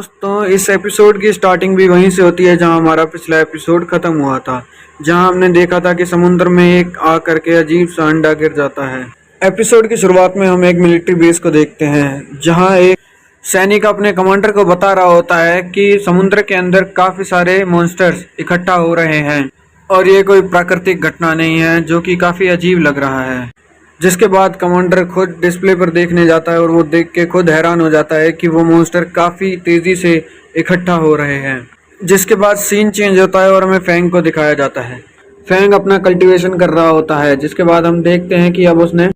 दोस्तों, इस एपिसोड की स्टार्टिंग भी वहीं से होती है जहां हमारा पिछला एपिसोड खत्म हुआ था, जहां हमने देखा था कि समुद्र में एक आग करके अजीब सा अंडा गिर जाता है। एपिसोड की शुरुआत में हम एक मिलिट्री बेस को देखते हैं जहां एक सैनिक अपने कमांडर को बता रहा होता है कि समुद्र के अंदर काफी सारे मॉन्स्टर्स इकट्ठा हो रहे हैं और ये कोई प्राकृतिक घटना नहीं है, जो कि काफी अजीब लग रहा है। जिसके बाद कमांडर खुद डिस्प्ले पर देखने जाता है और वो देख के खुद हैरान हो जाता है कि वो मॉन्स्टर काफी तेजी से इकट्ठा हो रहे हैं। जिसके बाद सीन चेंज होता है और हमें फैंग को दिखाया जाता है। फैंग अपना कल्टीवेशन कर रहा होता है, जिसके बाद हम देखते हैं कि अब उसने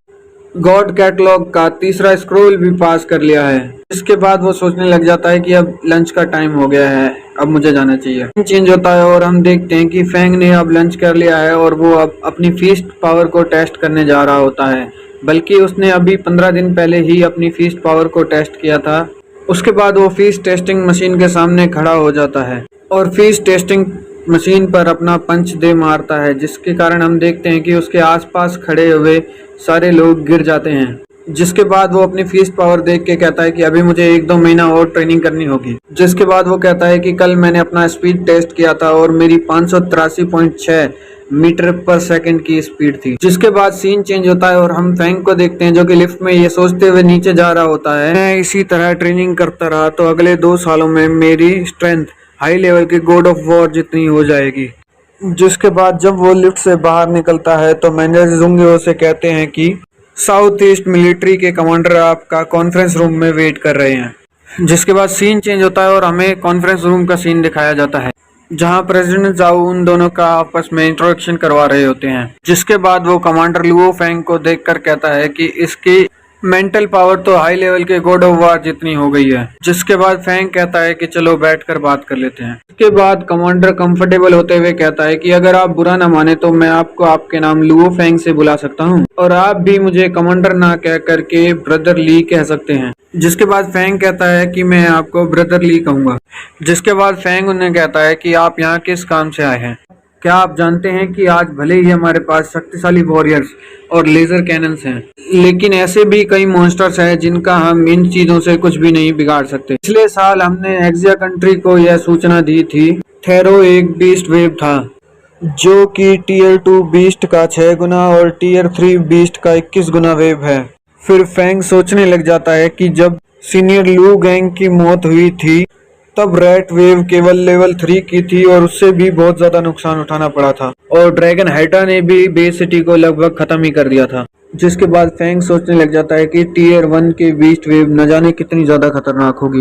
गॉड कैटलॉग का तीसरा स्क्रोल भी पास कर लिया है। इसके बाद वो सोचने लग जाता है कि अब लंच का टाइम हो गया है, अब मुझे जाना चाहिए। चेंज होता है और हम देखते हैं कि फैंग ने अब लंच कर लिया है और वो अब अपनी फीस्ट पावर को टेस्ट करने जा रहा होता है। बल्कि उसने अभी 15 दिन पहले ही अपनी फीस्ट पावर को टेस्ट किया था। उसके बाद वो फीस्ट टेस्टिंग मशीन के सामने खड़ा हो जाता है और फीस्ट टेस्टिंग मशीन पर अपना पंच दे मारता है, जिसके कारण हम देखते हैं कि उसके आसपास खड़े हुए सारे लोग गिर जाते हैं। जिसके बाद वो अपनी फीस्ट पावर देख के कहता है कि अभी मुझे 1-2 महीना और ट्रेनिंग करनी होगी। जिसके बाद वो कहता है कि कल मैंने अपना स्पीड टेस्ट किया था और मेरी 583.6 मीटर पर सेकंड की स्पीड थी। जिसके बाद सीन चेंज होता है और हम फैंग को देखते हैं जो कि लिफ्ट में ये सोचते हुए नीचे जा रहा होता है, मैं इसी तरह ट्रेनिंग करता रहा तो अगले 2 सालों में मेरी स्ट्रेंथ हाई लेवल के गॉड ऑफ वॉर जितनी हो जाएगी। जिसके बाद जब वो लिफ्ट से बाहर निकलता है तो मैनेजर जुंगे उसे कहते हैं कि साउथ ईस्ट मिलिट्री के कमांडर आपका कॉन्फ्रेंस रूम में वेट कर रहे हैं। जिसके बाद सीन चेंज होता है और हमें कॉन्फ्रेंस रूम का सीन दिखाया जाता है जहां प्रेसिडेंट जाओ उन दोनों का आपस में इंट्रोडक्शन करवा रहे होते हैं। जिसके बाद वो कमांडर लुओ फैंग को देखकर कहता है कि इसकी मेंटल पावर तो हाई लेवल के गॉड ऑफ वॉर जितनी हो गई है। जिसके बाद फैंग कहता है कि चलो बैठकर बात कर लेते हैं। इसके बाद कमांडर कंफर्टेबल होते हुए कहता है कि अगर आप बुरा ना माने तो मैं आपको आपके नाम लुओ फैंग से बुला सकता हूं और आप भी मुझे कमांडर ना कह करके ब्रदर ली कह सकते हैं। जिसके बाद फैंग कहता है कि मैं आपको ब्रदर ली कहूंगा। जिसके बाद फैंग उन्हें कहता है कि आप यहाँ किस काम से आए हैं। क्या आप जानते हैं कि आज भले ही हमारे पास शक्तिशाली वॉरियर्स और लेजर कैनन्स हैं, लेकिन ऐसे भी कई मॉन्स्टर्स हैं जिनका हम इन चीजों से कुछ भी नहीं बिगाड़ सकते। पिछले साल हमने एक्सिया कंट्री को यह सूचना दी थी थेरो एक बीस्ट वेव था जो कि टीयर 2 बीस्ट का 6 गुना और टीयर 3 बीस्ट का 21 गुना वेव है। फिर फैंग सोचने लग जाता है कि जब सीनियर लू गैंग की मौत हुई थी तब रैट वेव केवल लेवल 3 की थी और उससे भी बहुत ज्यादा नुकसान उठाना पड़ा था और ड्रैगन हाइड्रा ने भी बे सिटी को लगभग खत्म ही कर दिया था। जिसके बाद फैंग सोचने लग जाता है कि टीयर 1 की बीस्ट वेव न जाने कितनी ज्यादा खतरनाक होगी।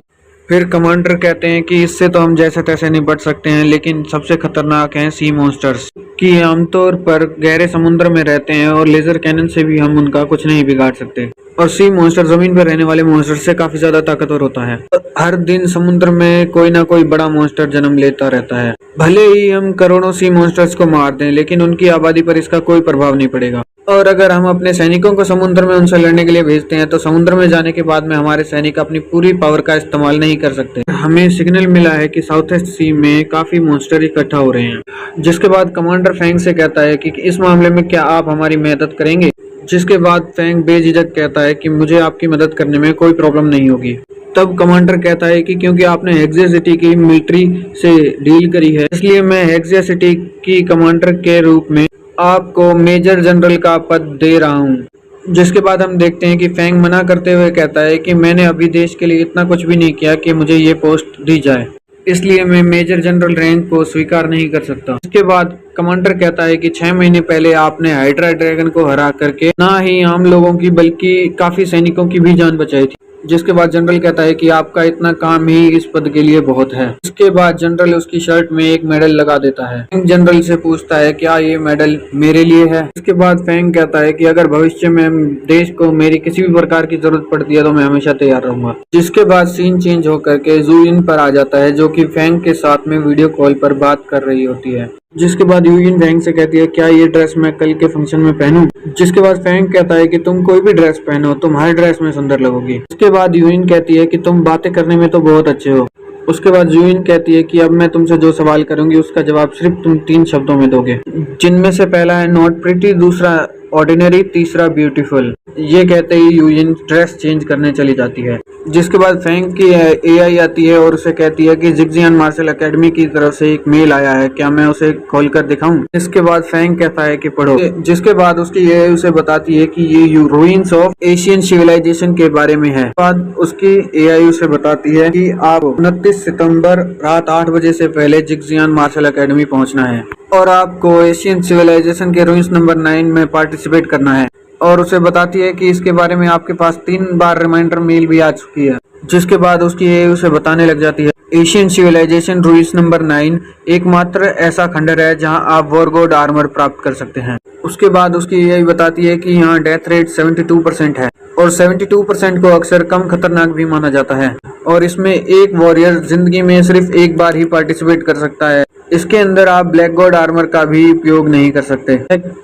फिर कमांडर कहते हैं कि इससे तो हम जैसे तैसे निपट सकते हैं, लेकिन सबसे खतरनाक हैं सी मॉन्स्टर्स कि आमतौर पर गहरे समुद्र में रहते हैं और लेजर कैनन से भी हम उनका कुछ नहीं बिगाड़ सकते। और सी मॉन्स्टर जमीन पर रहने वाले मॉन्स्टर से काफी ज्यादा ताकतवर होता है। हर दिन समुद्र में कोई ना कोई बड़ा मॉन्स्टर जन्म लेता रहता है। भले ही हम करोड़ों सी मॉन्स्टर्स को मार दें, लेकिन उनकी आबादी पर इसका कोई प्रभाव नहीं पड़ेगा। और अगर हम अपने सैनिकों को समुद्र में उनसे लड़ने के लिए भेजते हैं तो समुद्र में जाने के बाद में हमारे सैनिक अपनी पूरी पावर का इस्तेमाल नहीं कर सकते। हमें सिग्नल मिला है कि साउथ ईस्ट सी में काफी मॉन्स्टर इकट्ठा हो रहे हैं। जिसके बाद कमांडर फैंग से कहता है कि इस मामले में क्या आप हमारी मदद करेंगे। जिसके बाद फैंग बेझिझक कहता है कि मुझे आपकी मदद करने में कोई प्रॉब्लम नहीं होगी। तब कमांडर कहता है कि क्योंकि आपने एक्सिया सिटी की मिलिट्री से डील करी है, इसलिए मैं एक्सिया सिटी की कमांडर के रूप में आपको मेजर जनरल का पद दे रहा हूँ। जिसके बाद हम देखते हैं कि फैंग मना करते हुए कहता है कि मैंने अभी देश के लिए इतना कुछ भी नहीं किया कि मुझे ये पोस्ट दी जाए, इसलिए मैं मेजर जनरल रैंक को स्वीकार नहीं कर सकता। इसके बाद कमांडर कहता है कि 6 महीने पहले आपने हाइड्रा ड्रैगन को हरा करके ना ही आम लोगों की बल्कि काफी सैनिकों की भी जान बचाई थी। जिसके बाद जनरल कहता है कि आपका इतना काम ही इस पद के लिए बहुत है। इसके बाद जनरल उसकी शर्ट में एक मेडल लगा देता है। फैंग जनरल से पूछता है क्या ये मेडल मेरे लिए है। इसके बाद फैंग कहता है कि अगर भविष्य में देश को मेरी किसी भी प्रकार की जरूरत पड़ती है तो मैं हमेशा तैयार रहूंगा। जिसके बाद सीन चेंज होकर के ज़ुयिन पर आ जाता है जो कि फैंग के साथ में वीडियो कॉल पर बात कर रही होती है। जिसके बाद यूइन फैंग से कहती है क्या ये ड्रेस मैं कल के फंक्शन में पहनूं। जिसके बाद फैंग कहता है कि तुम कोई भी ड्रेस पहनो, तुम हर ड्रेस में सुंदर लगोगी। उसके बाद यूइन कहती है कि तुम बातें करने में तो बहुत अच्छे हो। उसके बाद यूइन कहती है कि अब मैं तुमसे जो सवाल करूंगी उसका जवाब सिर्फ तुम 3 शब्दों में दोगे, जिनमें से पहला है नॉट प्रिटी, दूसरा ऑर्डिनरी, तीसरा ब्यूटीफुल। ये कहते ही यूइन ड्रेस चेंज करने चली जाती है। जिसके बाद फैंग की एआई आती है और उसे कहती है कि जिगजियान मार्शल एकेडमी की तरफ से एक मेल आया है, क्या मैं उसे खोल कर दिखाऊं। इसके बाद फैंग कहता है कि पढ़ो। जिसके बाद उसकी एआई उसे बताती है कि ये रूइंस ऑफ एशियन सिविलाइजेशन के बारे में है। बाद उसकी एआई उसे बताती है कि आप 29 सितंबर रात 8 बजे से पहले जिगजियान मार्शल एकेडमी पहुंचना है और आपको एशियन सिविलाइजेशन के रूइंस नंबर 9 में पार्टिसिपेट करना है। और उसे बताती है कि इसके बारे में आपके पास 3 बार रिमाइंडर मेल भी आ चुकी है। जिसके बाद उसकी एआई उसे बताने लग जाती है एशियन सिविलाइजेशन रूइंस नंबर 9 एकमात्र ऐसा खंडर है जहां आप वॉर गॉड आर्मर प्राप्त कर सकते हैं। उसके बाद उसकी एआई बताती है कि यहाँ डेथ रेट 72% है और 72% को अक्सर कम खतरनाक भी माना जाता है और इसमें एक वॉरियर जिंदगी में सिर्फ एक बार ही पार्टिसिपेट कर सकता है। इसके अंदर आप ब्लैक गॉड आर्मर का भी उपयोग नहीं कर सकते।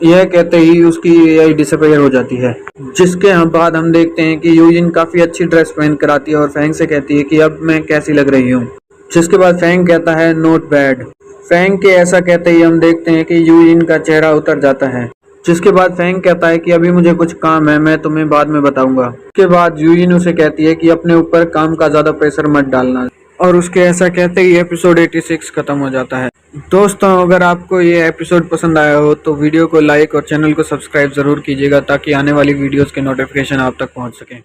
यह कहते ही उसकी एआई डिसअपीयर हो जाती है। जिसके बाद हम देखते हैं कि यूजिन काफी अच्छी ड्रेस पहन कर आती है और फैंग से कहती है कि अब मैं कैसी लग रही हूँ। जिसके बाद फैंग कहता है नॉट बैड। फैंग के ऐसा कहते ही हम देखते हैं कि यूजिन का चेहरा उतर जाता है। जिसके बाद फैंग कहता है कि अभी मुझे कुछ काम है, मैं तुम्हें बाद में बताऊंगा। उसके बाद यूजिन उसे कहती है कि अपने ऊपर काम का ज्यादा प्रेशर मत डालना और उसके ऐसा कहते ही एपिसोड 86 खत्म हो जाता है। दोस्तों, अगर आपको ये एपिसोड पसंद आया हो तो वीडियो को लाइक और चैनल को सब्सक्राइब जरूर कीजिएगा ताकि आने वाली वीडियोस के नोटिफिकेशन आप तक पहुंच सकें।